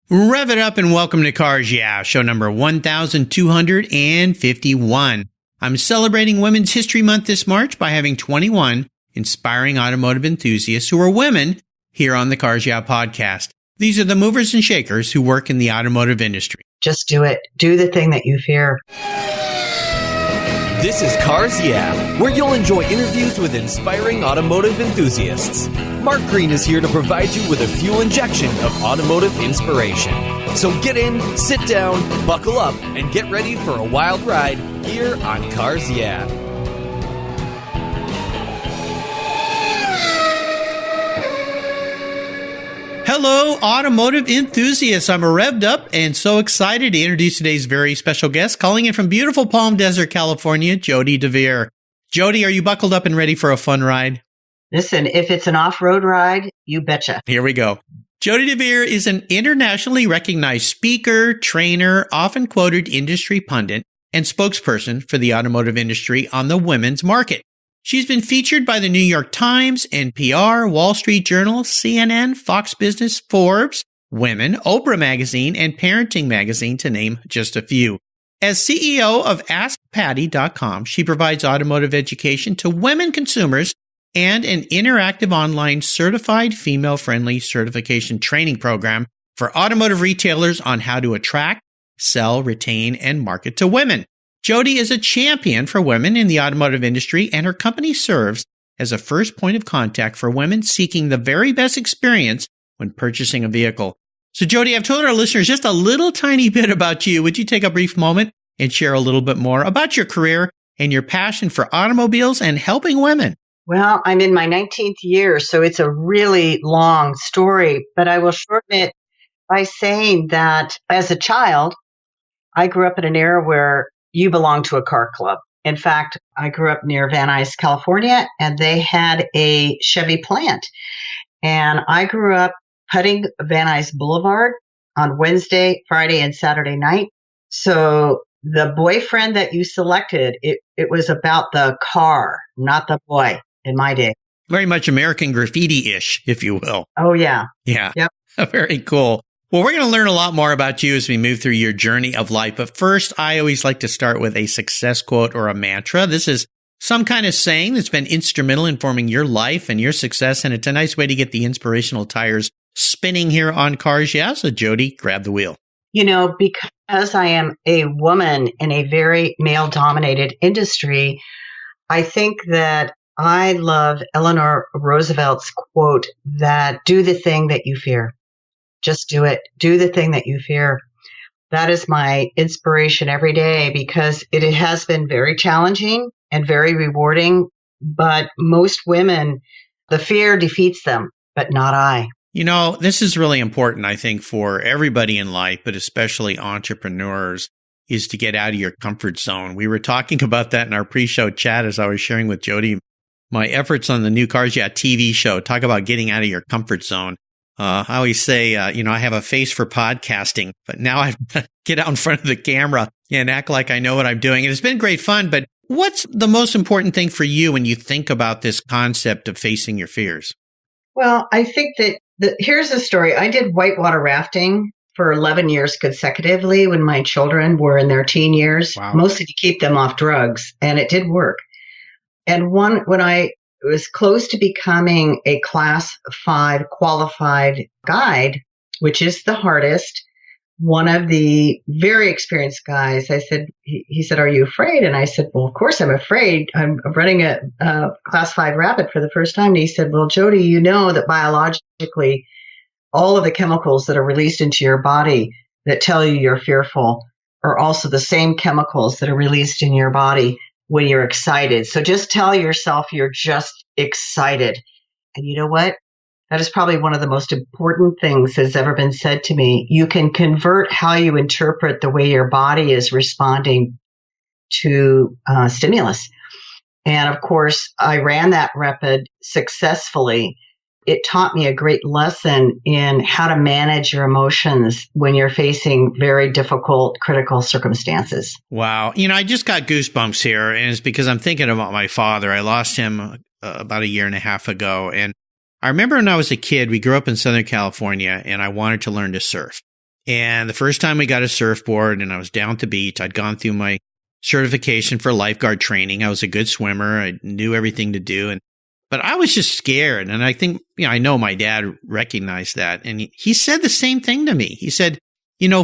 Rev it up and welcome to Cars Yeah, show number 1251. I'm celebrating Women's History Month this March by having 21 inspiring automotive enthusiasts who are women here on the Cars Yeah podcast. These are the movers and shakers who work in the automotive industry. Just do it. Do the thing that you fear. This is Cars Yeah, where you'll enjoy interviews with inspiring automotive enthusiasts. Mark Green is here to provide you with a fuel injection of automotive inspiration. So get in, sit down, buckle up, and get ready for a wild ride here on Cars Yeah. Hello, automotive enthusiasts. I'm revved up and so excited to introduce today's very special guest, calling in from beautiful Palm Desert, California, Jody DeVere. Jody, are you buckled up and ready for a fun ride? Listen, if it's an off-road ride, you betcha. Here we go. Jody DeVere is an internationally recognized speaker, trainer, often quoted industry pundit, and spokesperson for the automotive industry on the women's market. She's been featured by the New York Times, NPR, Wall Street Journal, CNN, Fox Business, Forbes, Women, Oprah Magazine, and Parenting Magazine, to name just a few. As CEO of AskPatty.com, she provides automotive education to women consumers and an interactive online certified female-friendly certification training program for automotive retailers on how to attract, sell, retain, and market to women. Jody is a champion for women in the automotive industry, and her company serves as a first point of contact for women seeking the very best experience when purchasing a vehicle. So, Jody, I've told our listeners just a little tiny bit about you. Would you take a brief moment and share a little bit more about your career and your passion for automobiles and helping women? Well, I'm in my 19th year, so it's a really long story, but I will shorten it by saying that as a child, I grew up in an era where you belong to a car club. In fact, I grew up near Van Nuys, California, and they had a Chevy plant. And I grew up putting Van Nuys Boulevard on Wednesday, Friday, and Saturday night. So the boyfriend that you selected, it was about the car, not the boy in my day. Very much American Graffiti-ish, if you will. Oh, yeah. Yeah. Yep. Very cool. Well, we're going to learn a lot more about you as we move through your journey of life. But first, I always like to start with a success quote or a mantra. This is some kind of saying that's been instrumental in forming your life and your success. And it's a nice way to get the inspirational tires spinning here on Cars Yeah. So, Jody, grab the wheel. You know, because I am a woman in a very male-dominated industry, I think that I love Eleanor Roosevelt's quote that do the thing that you fear. Just do it. Do the thing that you fear. That is my inspiration every day because it has been very challenging and very rewarding. But most women, the fear defeats them, but not I. You know, this is really important, I think, for everybody in life, but especially entrepreneurs, is to get out of your comfort zone. We were talking about that in our pre-show chat as I was sharing with Jody my efforts on the new Cars Yeah TV show. Talk about getting out of your comfort zone. I always say, I have a face for podcasting, but now I get out in front of the camera and act like I know what I'm doing. And it's been great fun, but what's the most important thing for you when you think about this concept of facing your fears? Well, I think that here's the story. I did whitewater rafting for 11 years consecutively when my children were in their teen years, Wow. Mostly to keep them off drugs, and it did work. And when I was close to becoming a Class 5 qualified guide, which is the hardest, one of the very experienced guys, he said, "Are you afraid?" And I said, "Well, of course I'm afraid. I'm running a Class 5 Rapid for the first time." And he said, "Well, Jody, you know that biologically, all of the chemicals that are released into your body that tell you you're fearful are also the same chemicals that are released in your body when you're excited. So just tell yourself you're just excited." And you know what? That is probably one of the most important things that's ever been said to me. You can convert how you interpret the way your body is responding to stimulus. And of course, I ran that Rapid successfully. It taught me a great lesson in how to manage your emotions when you're facing very difficult, critical circumstances. Wow. I just got goosebumps here, and it's because I'm thinking about my father. I lost him about a year and a half ago, and I remember when I was a kid, we grew up in Southern California, and I wanted to learn to surf. And the first time we got a surfboard and I was down at the beach, I'd gone through my certification for lifeguard training. I was a good swimmer. I knew everything to do. But I was just scared. And I think, I know my dad recognized that. And he said the same thing to me. He said,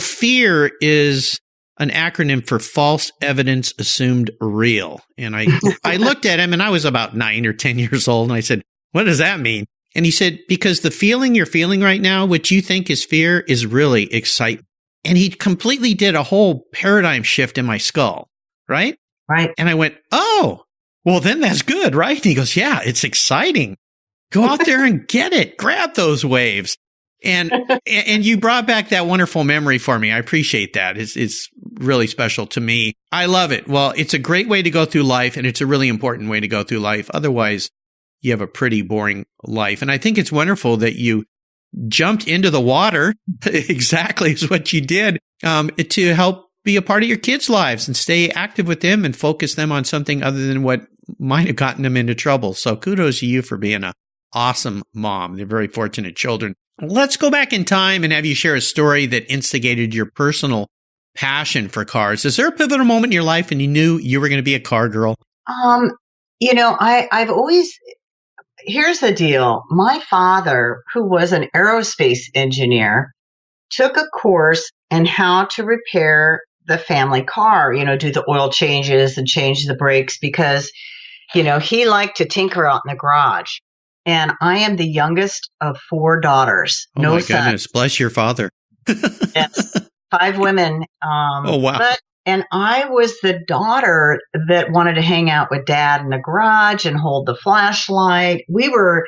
fear is an acronym for false evidence assumed real. And I looked at him and I was about 9 or 10 years old. And I said, what does that mean? And he said, because the feeling you're feeling right now, which you think is fear, is really excitement. And he completely did a whole paradigm shift in my skull, right? Right. And I went, oh, well, then that's good, right? And he goes, yeah, it's exciting. Go out there and get it. Grab those waves. And you brought back that wonderful memory for me. I appreciate that. It's really special to me. I love it. Well, it's a great way to go through life, and it's a really important way to go through life. Otherwise, you have a pretty boring life. And I think it's wonderful that you jumped into the water exactly as what you did to help be a part of your kids' lives and stay active with them and focus them on something other than what might have gotten them into trouble. So kudos to you for being an awesome mom. They're very fortunate children. Let's go back in time and have you share a story that instigated your personal passion for cars. Is there a pivotal moment in your life and you knew you were going to be a car girl? I've always... Here's the deal. My father, who was an aerospace engineer, took a course in how to repair the family car, do the oil changes and change the brakes because, he liked to tinker out in the garage. And I am the youngest of 4 daughters. Oh, no my son. goodness. Bless your father. Yes, 5 women. Oh, wow. And I was the daughter that wanted to hang out with dad in the garage and hold the flashlight. We were,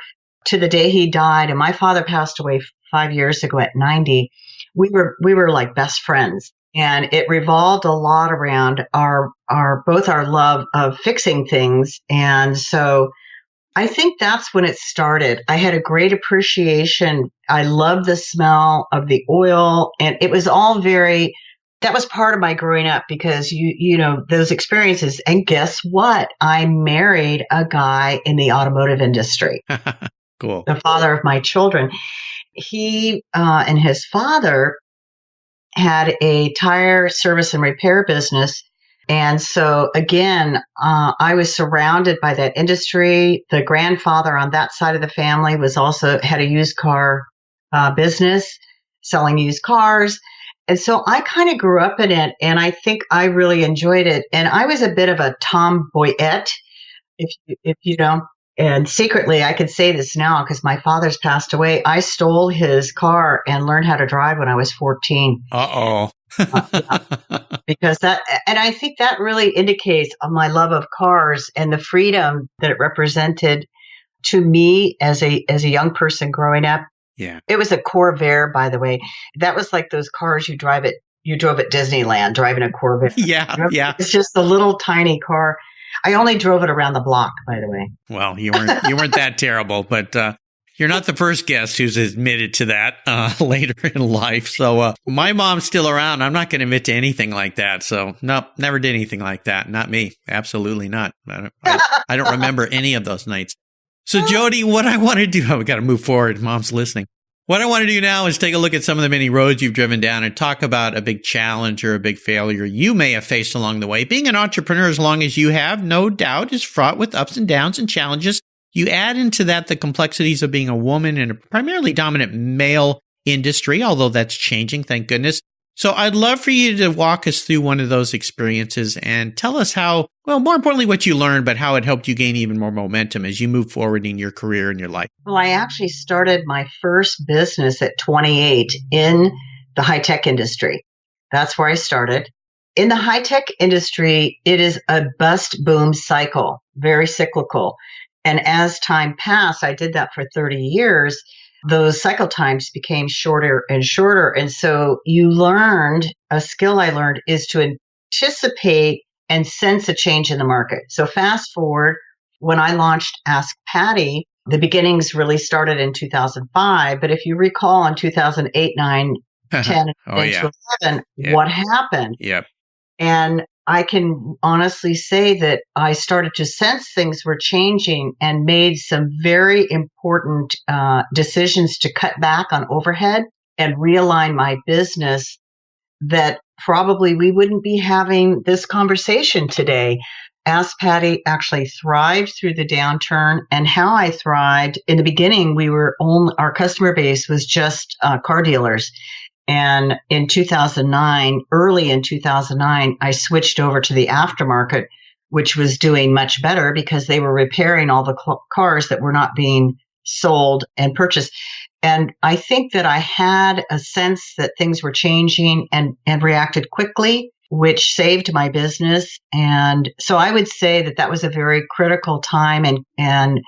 to the day he died, and my father passed away 5 years ago at 90. We were like best friends. And it revolved a lot around both our love of fixing things. And so I think that's when it started. I had a great appreciation. I loved the smell of the oil, and it was all that was part of my growing up because those experiences. And guess what? I married a guy in the automotive industry. Cool. The father of my children. He and his father had a tire service and repair business. And so again, I was surrounded by that industry. The grandfather on that side of the family had a used car business, selling used cars. And so I kind of grew up in it, and I think I really enjoyed it. And I was a bit of a tomboyette, if you know. And secretly, I could say this now because my father's passed away. I stole his car and learned how to drive when I was 14. Uh-oh. Because and I think that really indicates my love of cars and the freedom that it represented to me as a young person growing up. Yeah. It was a Corvair, by the way. That was like those cars you drove at Disneyland, driving a Corvair. Yeah, yeah. It's just a little tiny car. I only drove it around the block, by the way. Well, you weren't that terrible, but you're not the first guest who's admitted to that later in life. So my mom's still around. I'm not going to admit to anything like that. So nope, never did anything like that. Not me. Absolutely not. I don't remember any of those nights. So Jody, what I want to do, we got to move forward. Mom's listening. What I want to do now is take a look at some of the many roads you've driven down and talk about a big challenge or a big failure you may have faced along the way. Being an entrepreneur as long as you have, no doubt, is fraught with ups and downs and challenges. You add into that the complexities of being a woman in a primarily dominant male industry, although that's changing, thank goodness. So I'd love for you to walk us through one of those experiences and tell us how, well, more importantly, what you learned, but how it helped you gain even more momentum as you move forward in your career and your life. Well, I actually started my first business at 28 in the high-tech industry. That's where I started. In the high-tech industry, it is a bust-boom cycle, very cyclical. And as time passed, I did that for 30 years, those cycle times became shorter and shorter. And so a skill I learned is to anticipate and sense a change in the market. So fast forward, when I launched Ask Patty, the beginnings really started in 2005. But if you recall in 2008, 9, 10, and 11, what happened? Yep. And I can honestly say that I started to sense things were changing and made some very important decisions to cut back on overhead and realign my business, that probably we wouldn't be having this conversation today. Ask Patty actually thrived through the downturn, and how I thrived. In the beginning, our customer base was just car dealers. And in 2009, early in 2009, I switched over to the aftermarket, which was doing much better because they were repairing all the cars that were not being sold and purchased. And I think that I had a sense that things were changing and reacted quickly, which saved my business. And so I would say that that was a very critical time. And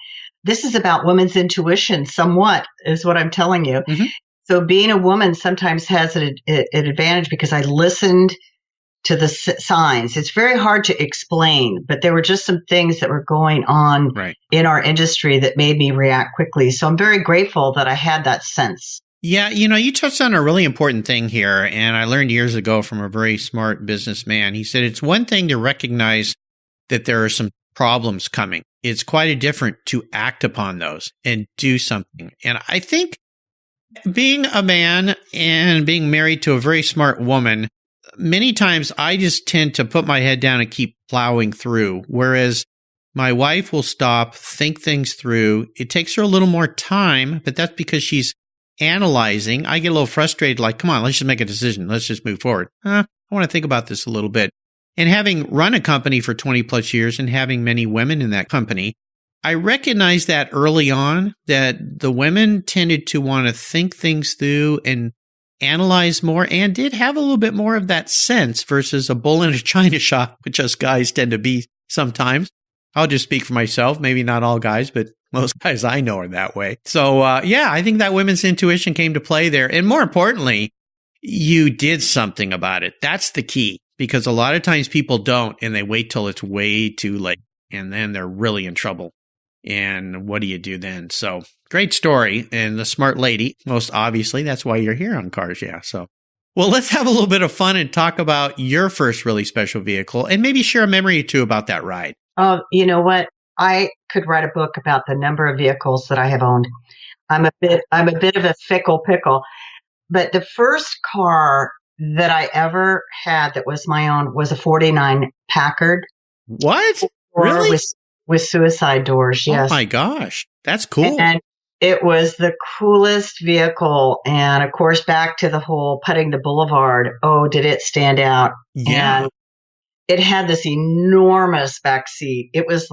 this is about women's intuition somewhat, is what I'm telling you. Mm-hmm. So being a woman sometimes has an advantage because I listened to the signs. It's very hard to explain, but there were just some things that were going on in our industry that made me react quickly. So I'm very grateful that I had that sense. Yeah, you touched on a really important thing here, and I learned years ago from a very smart businessman. He said it's one thing to recognize that there are some problems coming. It's quite a different to act upon those and do something. And I think being a man and being married to a very smart woman, many times I just tend to put my head down and keep plowing through, whereas my wife will stop, think things through. It takes her a little more time, but that's because she's analyzing. I get a little frustrated, like, come on, let's just make a decision. Let's just move forward. I want to think about this a little bit. And having run a company for 20 plus years and having many women in that company, I recognized that early on, that the women tended to want to think things through and analyze more, and did have a little bit more of that sense versus a bull in a china shop, which us guys tend to be sometimes. I'll just speak for myself. Maybe not all guys, but most guys I know are that way. So, I think that women's intuition came to play there. And more importantly, you did something about it. That's the key, because a lot of times people don't, and they wait till it's way too late, and then they're really in trouble. And what do you do then? So great story. And the smart lady, most obviously, that's why you're here on Cars. Yeah. So, well, let's have a little bit of fun and talk about your first really special vehicle and maybe share a memory or two about that ride. Oh, you know what? I could write a book about the number of vehicles that I have owned. I'm a bit of a fickle pickle, but the first car that I ever had that was my own was a 49 Packard. What? Really? With suicide doors, yes. Oh my gosh, that's cool. And it was the coolest vehicle. And of course, back to the whole putting the boulevard. Oh, did it stand out? Yeah. And it had this enormous back seat. It was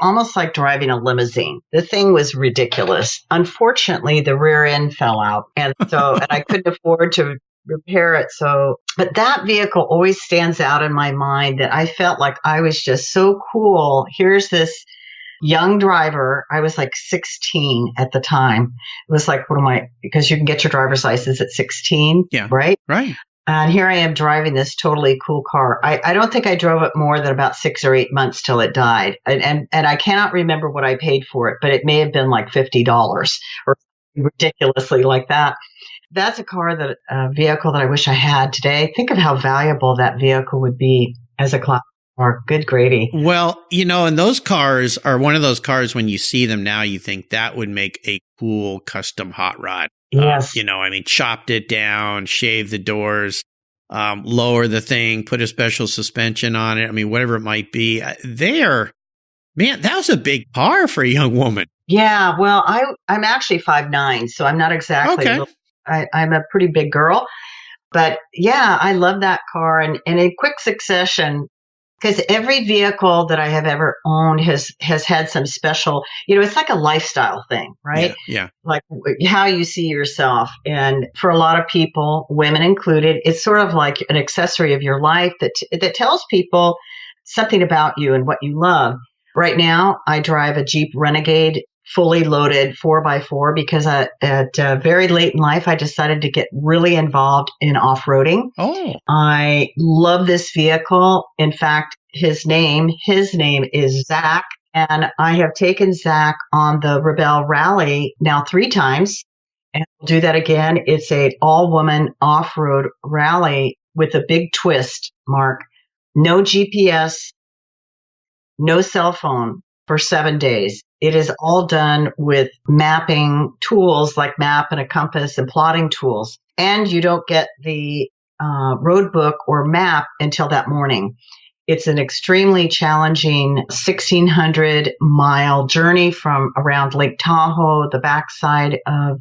almost like driving a limousine. The thing was ridiculous. Unfortunately, the rear end fell out. And I couldn't afford to repair it. But that vehicle always stands out in my mind, that I felt like I was just so cool. Here's this young driver. I was like 16 at the time. It was like, because you can get your driver's license at 16. Yeah. Right? Right. And here I am driving this totally cool car. I don't think I drove it more than about 6 or 8 months till it died. And I cannot remember what I paid for it, but it may have been like $50 or ridiculously like that. That's a vehicle that I wish I had today. Think of how valuable that vehicle would be as a class car. Good gravy. Well, and those cars are one of those cars, when you see them now, you think that would make a cool custom hot rod. Yes. Chopped it down, shaved the doors, lower the thing, put a special suspension on it. Whatever it might be. That was a big car for a young woman. Yeah. Well, I'm actually 5'9", so I'm not exactly. Okay. I'm a pretty big girl, but yeah, I love that car. And in quick succession, because every vehicle that I have ever owned has had some special, it's like a lifestyle thing, right? Yeah. Like how you see yourself. And for a lot of people, women included, it's sort of like an accessory of your life that tells people something about you and what you love. Right now, I drive a Jeep Renegade fully loaded 4x4 because at very late in life, I decided to get really involved in off-roading. Oh. I love this vehicle. In fact, his name is Zach, and I have taken Zach on the Rebel Rally now 3 times, and I'll do that again. It's a all-woman off-road rally with a big twist, Mark. No GPS, no cell phone for 7 days. It is all done with mapping tools like map and a compass and plotting tools. And you don't get the road book or map until that morning. It's an extremely challenging 1,600-mile journey from around Lake Tahoe, the backside of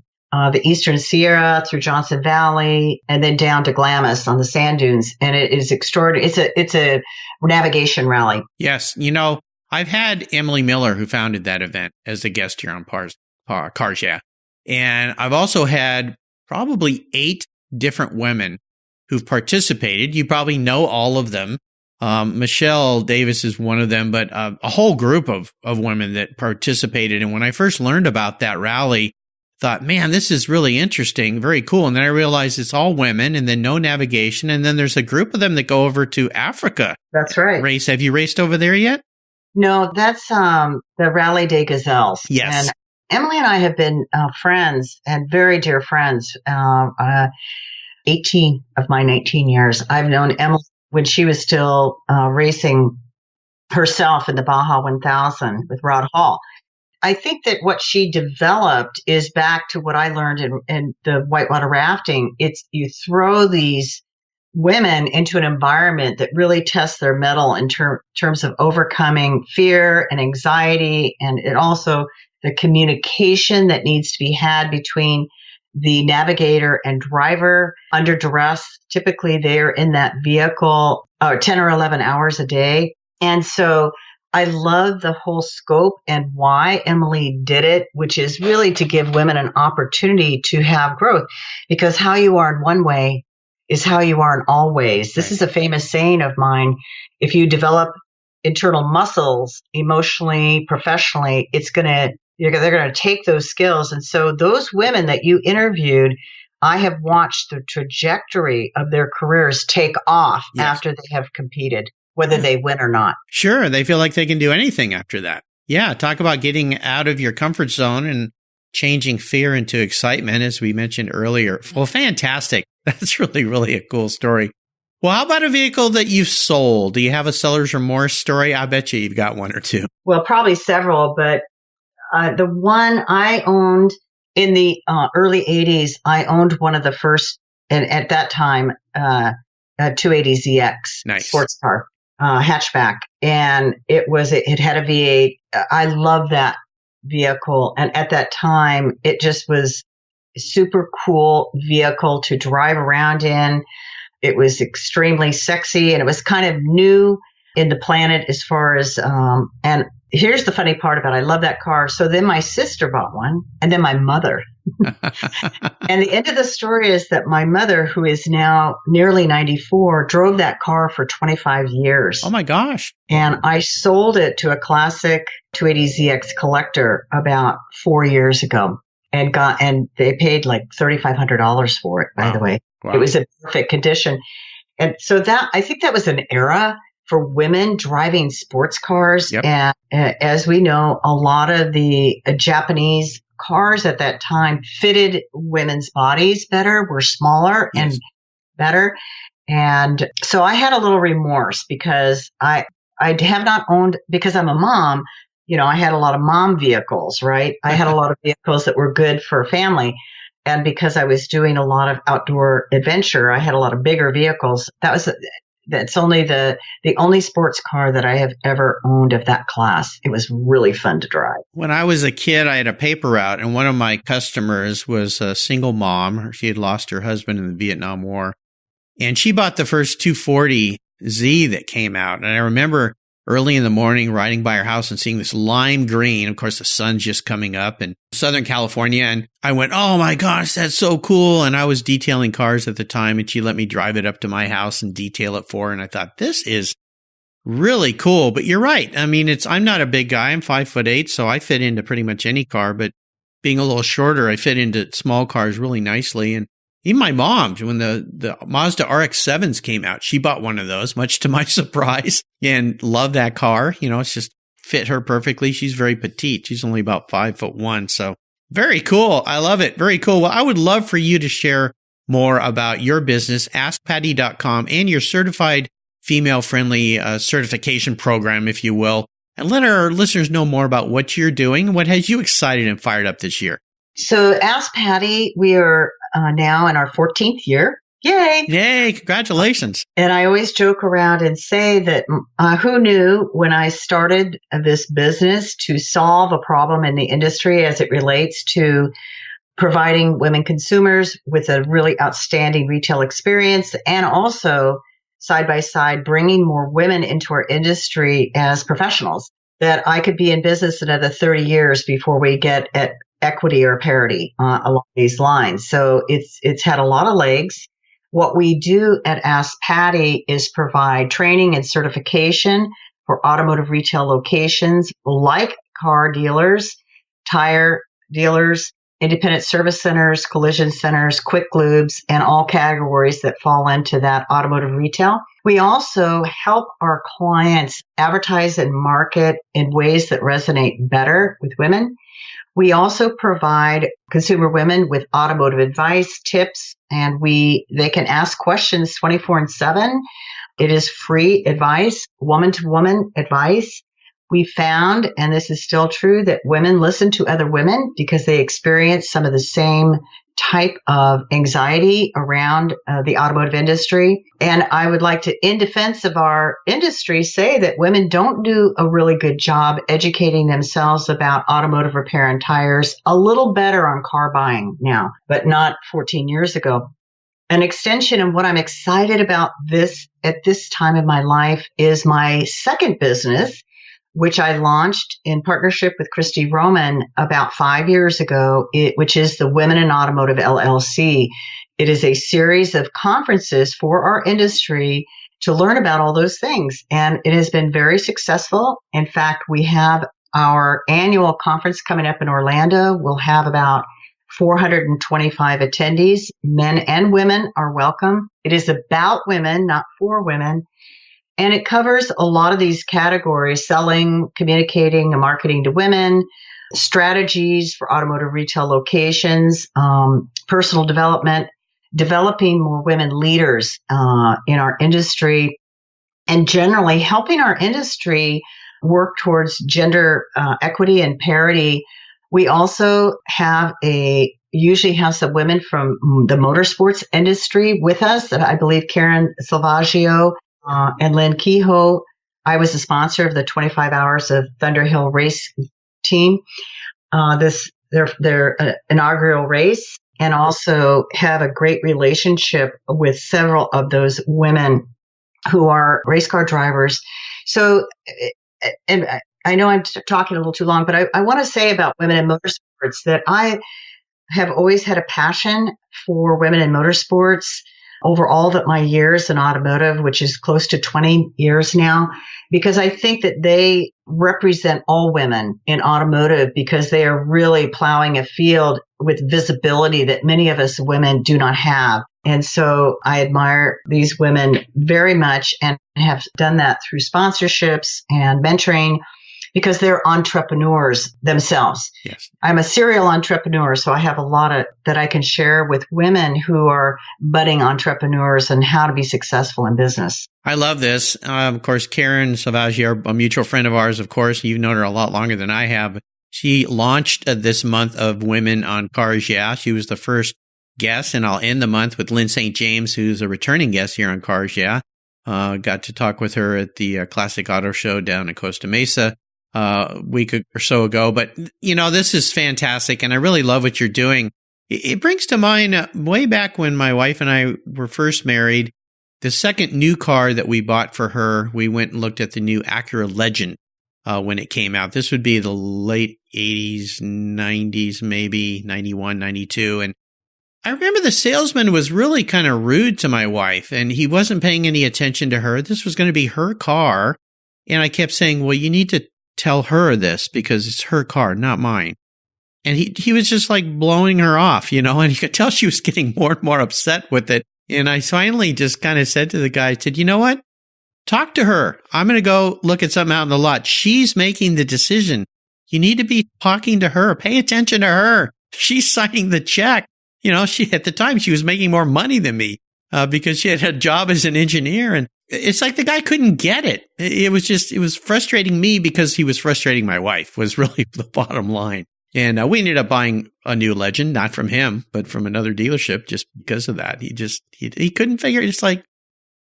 the Eastern Sierra, through Johnson Valley, and then down to Glamis on the sand dunes. And it is extraordinary. It's a navigation rally. Yes. You know, I've had Emily Miller, who founded that event, as a guest here on Cars Yeah. And I've also had probably 8 different women who've participated. You probably know all of them. Michelle Davis is one of them, but a whole group of women that participated. And when I first learned about that rally, thought, man, this is really interesting, very cool. And then I realized it's all women, and then no navigation. And then there's a group of them that go over to Africa. That's right. Race. Have you raced over there yet? No, that's the Rally des Gazelles. Yes. And Emily and I have been friends, and very dear friends. 18 of my 19 years. I've known Emily when she was still racing herself in the Baja 1000 with Rod Hall. I think that what she developed is back to what I learned in the whitewater rafting. It's you throw these women into an environment that really tests their mettle in terms of overcoming fear and anxiety, and it also the communication that needs to be had between the navigator and driver under duress. Typically, they're in that vehicle 10 or 11 hours a day. And so I love the whole scope and why Emily did it, which is really to give women an opportunity to have growth, because how you are in one way is how you are in all ways. This is a famous saying of mine. If you develop internal muscles emotionally, professionally, they're going to take those skills. And so those women that you interviewed, I have watched the trajectory of their careers take off after they have competed, whether they win or not. Sure. They feel like they can do anything after that. Yeah. Talk about getting out of your comfort zone and changing fear into excitement, as we mentioned earlier. Well, fantastic. That's really, really a cool story. Well, how about a vehicle that you've sold? Do you have a seller's remorse story? I bet you've got one or two. Well, probably several, but the one I owned in the early 80s, I owned one of the first, and at that time, a 280ZX sports car, hatchback. And it had a V8. I love that vehicle. And at that time, it just was a super cool vehicle to drive around in. It was extremely sexy, and it was kind of new in the planet as far as, and here's the funny part about it. I love that car. So then my sister bought one, and then my mother. And the end of the story is that my mother, who is now nearly 94, drove that car for 25 years. Oh my gosh. And I sold it to a classic 280ZX collector about 4 years ago, and they paid like $3,500 for it, by the way. Wow. It was in perfect condition. And so I think that was an era for women driving sports cars. Yep. And as we know, a lot of the Japanese cars at that time fitted women's bodies better, were smaller and better. And so I had a little remorse because I have not owned, because I'm a mom, I had a lot of mom vehicles, right? I had a lot of vehicles that were good for a family. And because I was doing a lot of outdoor adventure, I had a lot of bigger vehicles. That's only the only sports car that I have ever owned of that class. It was really fun to drive. When I was a kid, I had a paper route, and one of my customers was a single mom. She had lost her husband in the Vietnam War, and she bought the first 240Z that came out. And I remember early in the morning riding by her house and seeing this lime green. Of course, the sun's just coming up in Southern California. And I went, oh my gosh, that's so cool. And I was detailing cars at the time, and she let me drive it up to my house and detail it for her. And I thought, this is really cool. But you're right. I mean, I'm not a big guy. I'm 5'8", so I fit into pretty much any car. But being a little shorter, I fit into small cars really nicely. And even my mom, when the Mazda RX-7s came out, she bought one of those, much to my surprise, and loved that car. It's just fit her perfectly. She's very petite. She's only about 5'1". So very cool. I love it. Very cool. Well, I would love for you to share more about your business, AskPatty.com, and your certified female-friendly certification program, if you will. and let our listeners know more about what you're doing and what has you excited and fired up this year. So Ask Patty, we are now in our 14th year. Yay! Yay! Congratulations. And I always joke around and say that who knew when I started this business to solve a problem in the industry as it relates to providing women consumers with a really outstanding retail experience, and also side by side bringing more women into our industry as professionals, that I could be in business another 30 years before we get at equity or parity along these lines. So it's had a lot of legs. What we do at Ask Patty is provide training and certification for automotive retail locations like car dealers, tire dealers, independent service centers, collision centers, quick lubes, and all categories that fall into that automotive retail. We also help our clients advertise and market in ways that resonate better with women. We also provide consumer women with automotive advice, tips, and they can ask questions 24/7. It is free advice, woman-to-woman advice. We found, and this is still true, that women listen to other women because they experience some of the same type of anxiety around the automotive industry. And I would like to, in defense of our industry, say that women don't do a really good job educating themselves about automotive repair and tires. A little better on car buying now, but not 14 years ago. An extension of what I'm excited about at this time in my life is my second business, which I launched in partnership with Christy Roman about 5 years ago, which is the Women in Automotive LLC. It is a series of conferences for our industry to learn about all those things. And it has been very successful. In fact, we have our annual conference coming up in Orlando. We'll have about 425 attendees. Men and women are welcome. It is about women, not for women. And it covers a lot of these categories: selling, communicating, and marketing to women, strategies for automotive retail locations, personal development, developing more women leaders in our industry, and generally helping our industry work towards gender equity and parity. We also usually have some women from the motorsports industry with us. I believe Karen Salvaggio and Lynn Kehoe. I was a sponsor of the 25 Hours of Thunderhill race team, their inaugural race, and also have a great relationship with several of those women who are race car drivers. So, and I know I'm talking a little too long, but I want to say about women in motorsports that I have always had a passion for women in motorsports over all of my years in automotive, which is close to 20 years now, because I think that they represent all women in automotive because they are really plowing a field with visibility that many of us women do not have. And so I admire these women very much and have done that through sponsorships and mentoring, because they're entrepreneurs themselves. Yes. I'm a serial entrepreneur, so I have a lot that I can share with women who are budding entrepreneurs and how to be successful in business. I love this. Of course, Karen Salvaggio, a mutual friend of ours, of course, you've known her a lot longer than I have. She launched this month of Women on Cars Yeah. She was the first guest, and I'll end the month with Lynn St. James, who's a returning guest here on Cars Yeah. Got to talk with her at the Classic Auto Show down in Costa Mesa a week or so ago. But, this is fantastic, and I really love what you're doing. It brings to mind way back when my wife and I were first married, the second new car that we bought for her, we went and looked at the new Acura Legend when it came out. This would be the late 80s, 90s, maybe 91, 92. And I remember the salesman was really kind of rude to my wife, and he wasn't paying any attention to her. This was going to be her car. And I kept saying, well, you need to tell her this because it's her car, not mine. And he was just like blowing her off, and you could tell she was getting more and more upset with it. And I finally just kind of said to the guy, I said, you know what? Talk to her. I'm going to go look at something out in the lot. She's making the decision. You need to be talking to her. Pay attention to her. She's signing the check. She, at the time, she was making more money than me because she had a job as an engineer. And it's like the guy couldn't get it. It was frustrating me because he was frustrating my wife, was really the bottom line. And we ended up buying a new Legend, not from him, but from another dealership just because of that. He couldn't figure it. It's like,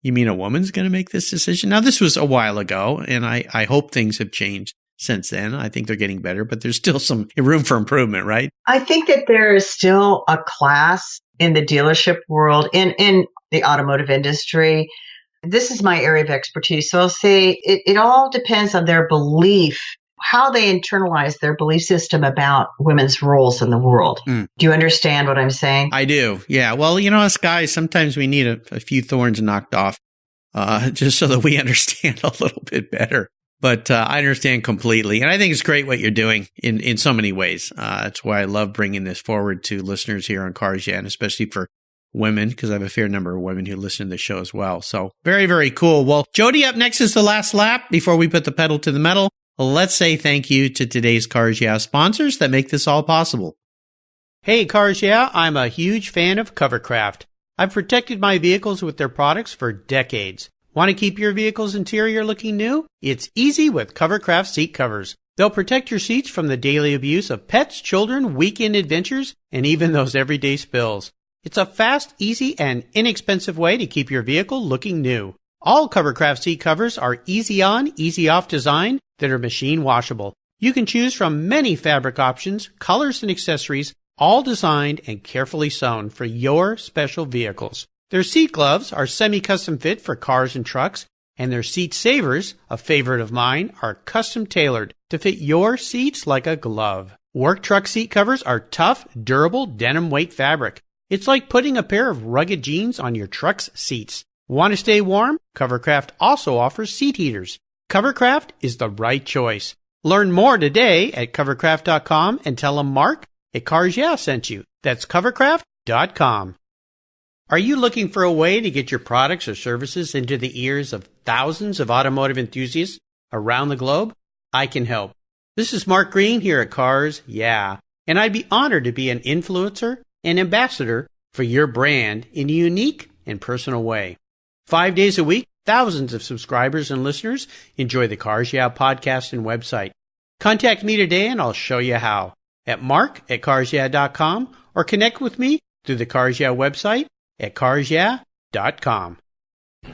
you mean a woman's going to make this decision? Now, this was a while ago, and I hope things have changed since then. I think they're getting better, but there's still some room for improvement, right? I think that there is still a class in the dealership world, in the automotive industry. This is my area of expertise. So I'll say it all depends on their belief, how they internalize their belief system about women's roles in the world. Do you understand what I'm saying? I do. Yeah. Well, us guys, sometimes we need a few thorns knocked off just so that we understand a little bit better. But I understand completely. And I think it's great what you're doing in so many ways. That's why I love bringing this forward to listeners here on Cars Yeah, and especially for women, because I have a fair number of women who listen to the show as well. So very, very cool. Well, Jody, up next is the last lap before we put the pedal to the metal. Let's say thank you to today's Cars Yeah sponsors that make this all possible. Hey, Cars Yeah, I'm a huge fan of Covercraft. I've protected my vehicles with their products for decades. Want to keep your vehicle's interior looking new? It's easy with Covercraft seat covers. They'll protect your seats from the daily abuse of pets, children, weekend adventures, and even those everyday spills. It's a fast, easy, and inexpensive way to keep your vehicle looking new. All Covercraft seat covers are easy on, easy off design that are machine washable. You can choose from many fabric options, colors, and accessories, all designed and carefully sewn for your special vehicles. Their seat gloves are semi-custom fit for cars and trucks, and their seat savers, a favorite of mine, are custom tailored to fit your seats like a glove. Work truck seat covers are tough, durable, denim weight fabric. It's like putting a pair of rugged jeans on your truck's seats. Want to stay warm? Covercraft also offers seat heaters. Covercraft is the right choice. Learn more today at covercraft.com and tell them Mark at Cars Yeah sent you. That's covercraft.com. Are you looking for a way to get your products or services into the ears of thousands of automotive enthusiasts around the globe? I can help. This is Mark Green here at Cars Yeah, and I'd be honored to be an influencer and ambassador for your brand in a unique and personal way. 5 days a week, thousands of subscribers and listeners enjoy the Cars Yeah podcast and website. Contact me today and I'll show you how at mark@carsyeah.com or connect with me through the Cars Yeah website at carsyeah.com.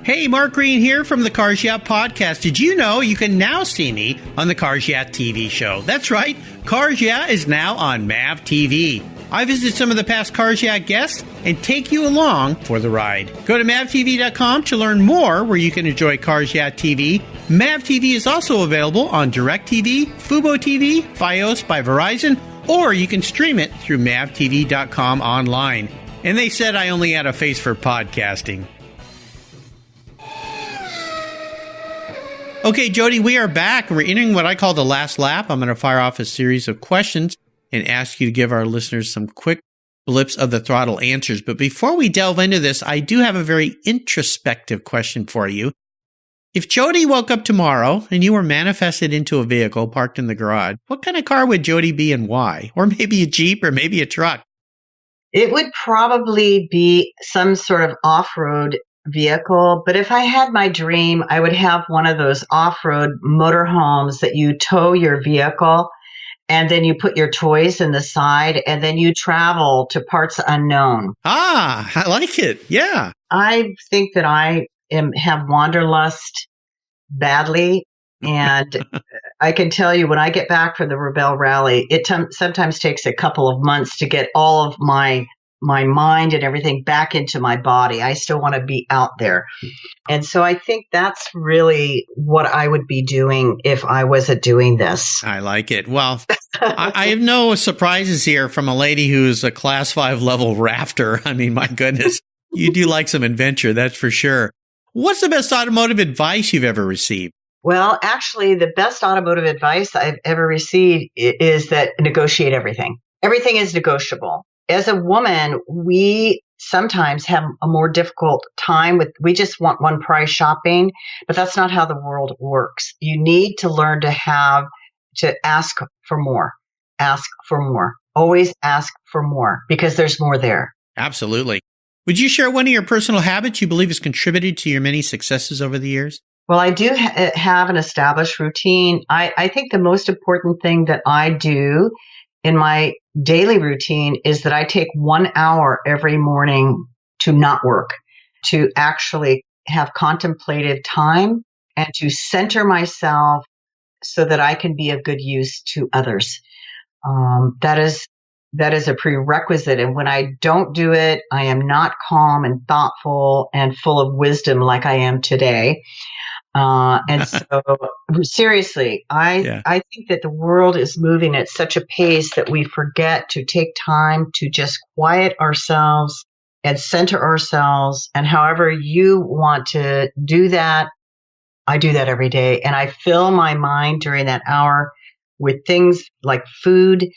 Hey, Mark Green here from the Cars Yeah podcast. Did you know you can now see me on the Cars Yeah TV show? That's right. Cars Yeah is now on MAV TV. I visit some of the past Cars Yeah guests and take you along for the ride. Go to mavtv.com to learn more where you can enjoy Cars Yeah TV. MAV TV is also available on DirecTV, Fubo TV, Fios by Verizon, or you can stream it through mavtv.com online. And they said I only had a face for podcasting. Okay, Jody, we are back. We're entering what I call the last lap. I'm going to fire off a series of questions and ask you to give our listeners some quick blips of the throttle answers. But before we delve into this, I do have a very introspective question for you. If Jody woke up tomorrow and you were manifested into a vehicle parked in the garage, what kind of car would Jody be and why? Or maybe a Jeep or maybe a truck? It would probably be some sort of off-road vehicle. But if I had my dream, I would have one of those off-road motorhomes that you tow your vehicle and then you put your toys in the side and then you travel to parts unknown. Ah, I like it. Yeah. I think that I have wanderlust badly. And I can tell you when I get back from the Rebel Rally, it sometimes takes a couple of months to get all of my mind and everything back into my body. I still want to be out there. And so I think that's really what I would be doing if I wasn't doing this. I like it. Well, I have no surprises here from a lady who's a class 5 level rafter. I mean, my goodness, you do like some adventure, that's for sure. What's the best automotive advice you've ever received? Well, actually, the best automotive advice I've ever received is that negotiate everything. Everything is negotiable. As a woman, we sometimes have a more difficult time we just want one price shopping, but that's not how the world works. You need to learn to ask for more. Ask for more. Always ask for more because there's more there. Absolutely. Would you share one of your personal habits you believe has contributed to your many successes over the years? Well, I do have an established routine. I think the most important thing that I do in my daily routine is that I take 1 hour every morning to not work, to actually have contemplative time and to center myself so that I can be of good use to others. That is a prerequisite. And when I don't do it, I am not calm and thoughtful and full of wisdom like I am today. And so seriously, I think that the world is moving at such a pace that we forget to take time to just quiet ourselves and center ourselves. And however you want to do that, I do that every day. And I fill my mind during that hour with things like food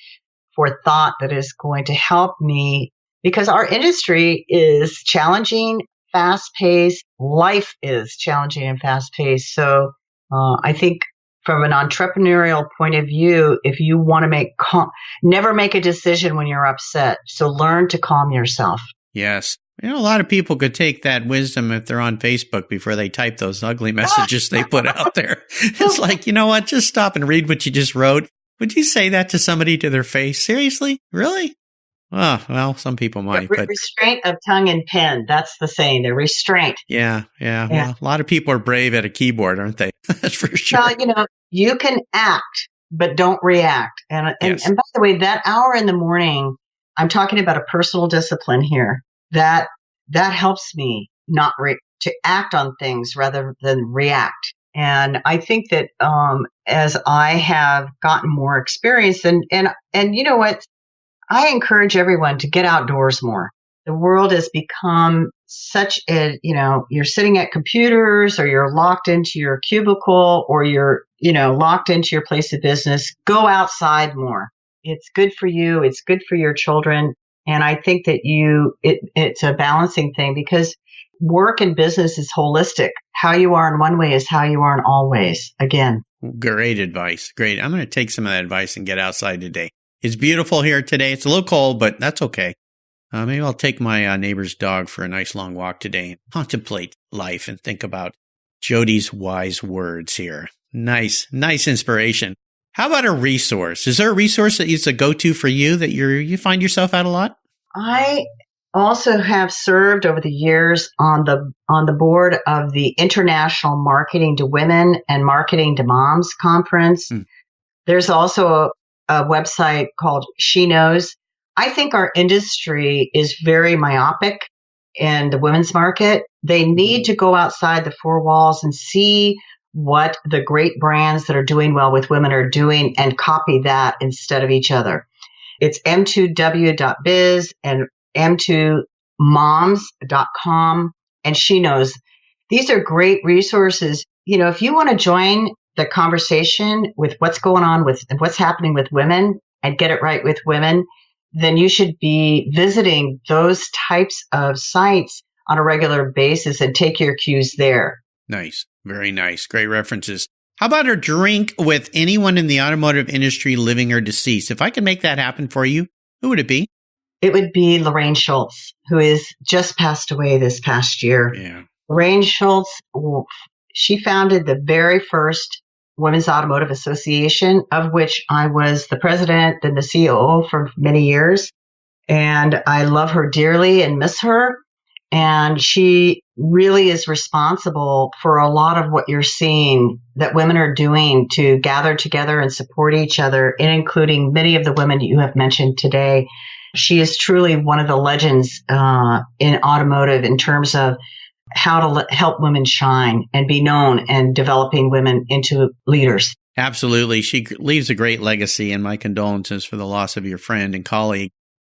for thought that is going to help me, because our industry is challenging, fast-paced. Life is challenging and fast-paced. So I think from an entrepreneurial point of view, if you want to never make a decision when you're upset. So learn to calm yourself. Yes. A lot of people could take that wisdom if they're on Facebook before they type those ugly messages they put out there. It's like, you know what? Just stop and read what you just wrote. Would you say that to somebody to their face? Seriously? Really? Oh, well, some people might. But restraint of tongue and pen. That's the saying. The restraint. Yeah. Well, a lot of people are brave at a keyboard, aren't they? That's for sure. Well, you can act, but don't react. And by the way, that hour in the morning, I'm talking about a personal discipline here. That helps me not to act on things rather than react. And I think that as I have gotten more experience, and you know what, I encourage everyone to get outdoors more. The world has become such a, you're sitting at computers or you're locked into your cubicle or you're, locked into your place of business. Go outside more. It's good for you. It's good for your children. And I think that it's a balancing thing because work and business is holistic. How you are in one way is how you are in all ways. Again. Great advice. Great. I'm going to take some of that advice and get outside today. It's beautiful here today. It's a little cold, but that's okay. Maybe I'll take my neighbor's dog for a nice long walk today and contemplate life and think about Jody's wise words here. Nice inspiration. How about a resource? Is there a resource that is a go-to for you that you find yourself at a lot? I also have served over the years on the board of the International Marketing to Women and Marketing to Moms Conference. There's also a website called She Knows. I think our industry is very myopic in the women's market. They need to go outside the four walls and see what the great brands that are doing well with women are doing and copy that instead of each other. It's m2w.biz and m2moms.com and She Knows. These are great resources. If you want to join the conversation with what's going on with and what's happening with women and get it right with women, then you should be visiting those types of sites on a regular basis and take your cues there. Nice. Very nice. Great references. How about a drink with anyone in the automotive industry, living or deceased? If I could make that happen for you, who would it be? It would be Lorraine Schultz, who is just passed away this past year. Yeah. Lorraine Schultz, she founded the very first Women's Automotive Association, of which I was the president and the COO for many years. And I love her dearly and miss her. And she really is responsible for a lot of what you're seeing that women are doing to gather together and support each other, and including many of the women you have mentioned today. She is truly one of the legends in automotive in terms of how to help women shine and be known and developing women into leaders. Absolutely. She leaves a great legacy, and my condolences for the loss of your friend and colleague.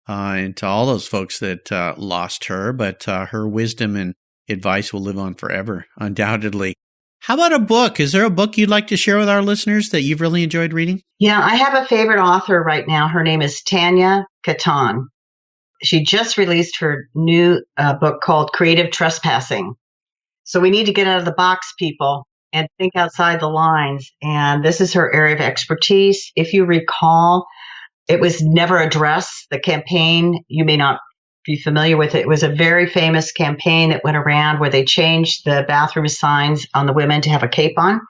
And to all those folks that lost her, but her wisdom and advice will live on forever, undoubtedly. How about a book? Is there a book you'd like to share with our listeners that you've really enjoyed reading? Yeah, I have a favorite author right now. Her name is Tanya Catan. She just released her new book called Creative Trespassing. So we need to get out of the box, people, and think outside the lines. And this is her area of expertise. If you recall, it was never addressed. The campaign, you may not be familiar with it. It was a very famous campaign that went around where they changed the bathroom signs on the women to have a cape on.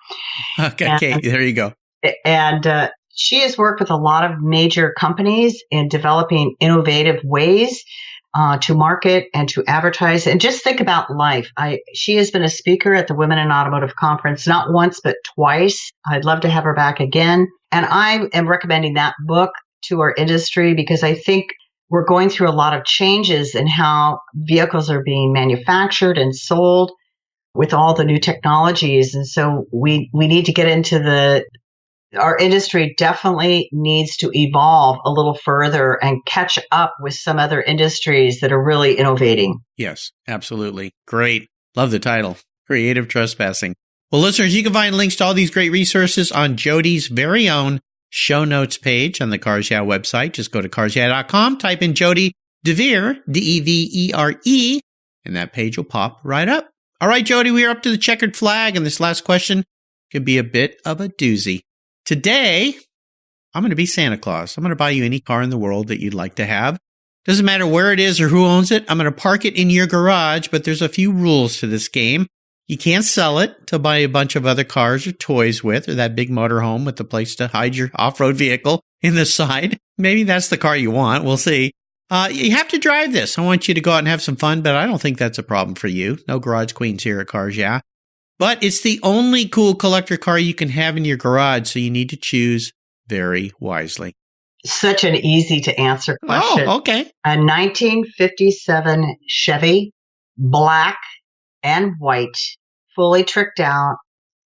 Okay, there you go. And she has worked with a lot of major companies in developing innovative ways to market and to advertise. And just think about life. She has been a speaker at the Women in Automotive Conference, not once, but twice. I'd love to have her back again. And I am recommending that book to our industry because I think we're going through a lot of changes in how vehicles are being manufactured and sold with all the new technologies. And so we need to get into our industry definitely needs to evolve a little further and catch up with some other industries that are really innovating. Yes, absolutely. Great. Love the title, Creative Trespassing. Well, listeners, you can find links to all these great resources on Jody's very own show notes page on the Cars Yeah website. Just go to carsyeah.com, type in Jody DeVere, DEVERE, and that page will pop right up. All right, Jody, we are up to the checkered flag, and this last question could be a bit of a doozy. Today, I'm going to be Santa Claus. I'm going to buy you any car in the world that you'd like to have. Doesn't matter where it is or who owns it. I'm going to park it in your garage, but there's a few rules to this game. You can't sell it to buy a bunch of other cars or toys with, or that big motorhome with the place to hide your off-road vehicle in the side. Maybe that's the car you want. We'll see. You have to drive this. I want you to go out and have some fun, but I don't think that's a problem for you. No garage queens here at Cars Yeah. But it's the only cool collector car you can have in your garage, so you need to choose very wisely. Such an easy to answer question. Oh, okay. A 1957 Chevy, black and white, fully tricked out.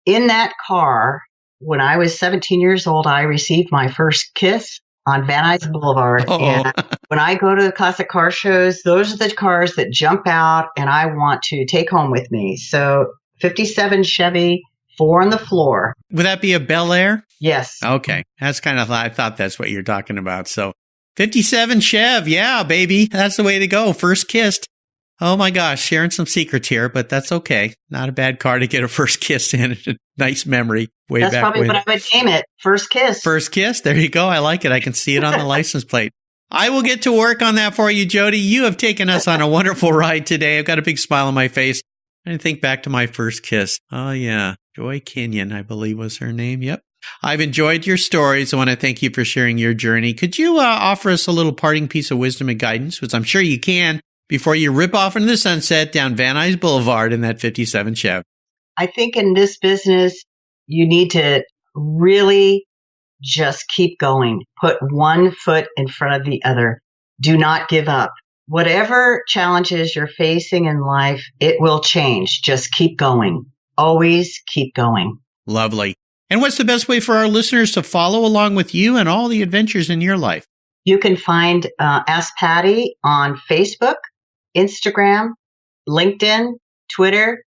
In that car, when I was 17 years old, I received my first kiss on Van Nuys Boulevard. Oh. And when I go to the classic car shows, those are the cars that jump out and I want to take home with me. So 57 Chevy, 4 on the floor. Would that be a Bel Air? Yes. Okay. That's kind of, I thought that's what you're talking about. So 57 Chev. Yeah, baby. That's the way to go. First kissed. Oh my gosh. Sharing some secrets here, but that's okay. Not a bad car to get a first kiss in. Nice memory. That's probably what I would name it. First kiss. First kiss. There you go. I like it. I can see it on the license plate. I will get to work on that for you, Jody. You have taken us on a wonderful ride today. I've got a big smile on my face. I think back to my first kiss. Oh, yeah. Joy Kenyon, I believe was her name. Yep. I've enjoyed your stories. I want to thank you for sharing your journey. Could you offer us a little parting piece of wisdom and guidance, which I'm sure you can, before you rip off into the sunset down Van Nuys Boulevard in that 57 Chev? I think in this business, you need to really just keep going. Put one foot in front of the other. Do not give up. Whatever challenges you're facing in life, it will change. Just keep going. Always keep going. Lovely. And what's the best way for our listeners to follow along with you and all the adventures in your life? You can find Ask Patty on Facebook, Instagram, LinkedIn, Twitter,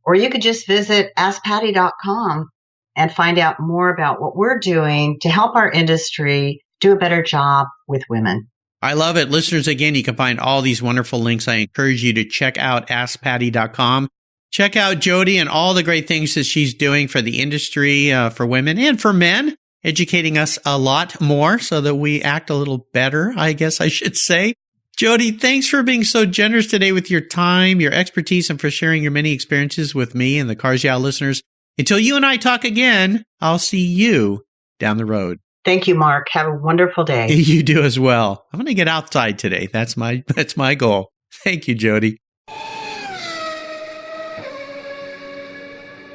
or you could just visit askpatty.com and find out more about what we're doing to help our industry do a better job with women. I love it. Listeners, again, you can find all these wonderful links. I encourage you to check out askpatty.com. Check out Jody and all the great things that she's doing for the industry, for women and for men, educating us a lot more so that we act a little better, I guess I should say. Jody, thanks for being so generous today with your time, your expertise, and for sharing your many experiences with me and the Cars Yeah listeners. Until you and I talk again, I'll see you down the road. Thank you, Mark. Have a wonderful day. You do as well. I'm going to get outside today. That's my goal. Thank you, Jody.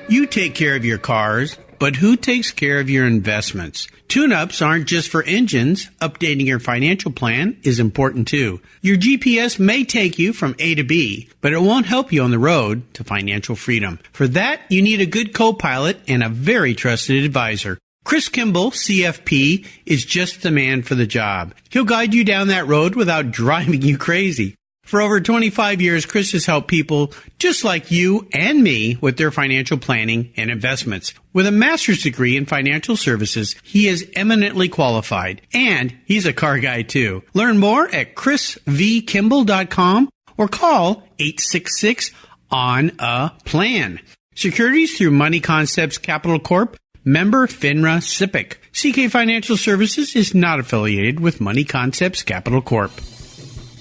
You take care of your cars, but who takes care of your investments? Tune-ups aren't just for engines. Updating your financial plan is important too. Your GPS may take you from A to B, but it won't help you on the road to financial freedom. For that, you need a good co-pilot and a very trusted advisor. Chris Kimball, CFP, is just the man for the job. He'll guide you down that road without driving you crazy. For over 25 years, Chris has helped people just like you and me with their financial planning and investments. With a master's degree in financial services, he is eminently qualified, and he's a car guy too. Learn more at chrisvkimball.com or call 866-ON-A-PLAN. Securities through Money Concepts Capital Corp. Member FINRA SIPC. CK Financial Services is not affiliated with Money Concepts Capital Corp.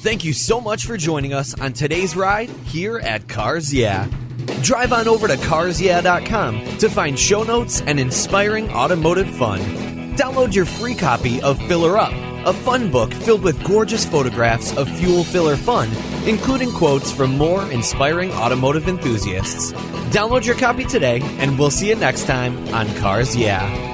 Thank you so much for joining us on today's ride here at Cars Yeah. Drive on over to carsyeah.com to find show notes and inspiring automotive fun. Download your free copy of Filler Up, a fun book filled with gorgeous photographs of fuel filler fun, including quotes from more inspiring automotive enthusiasts. Download your copy today, and we'll see you next time on Cars Yeah.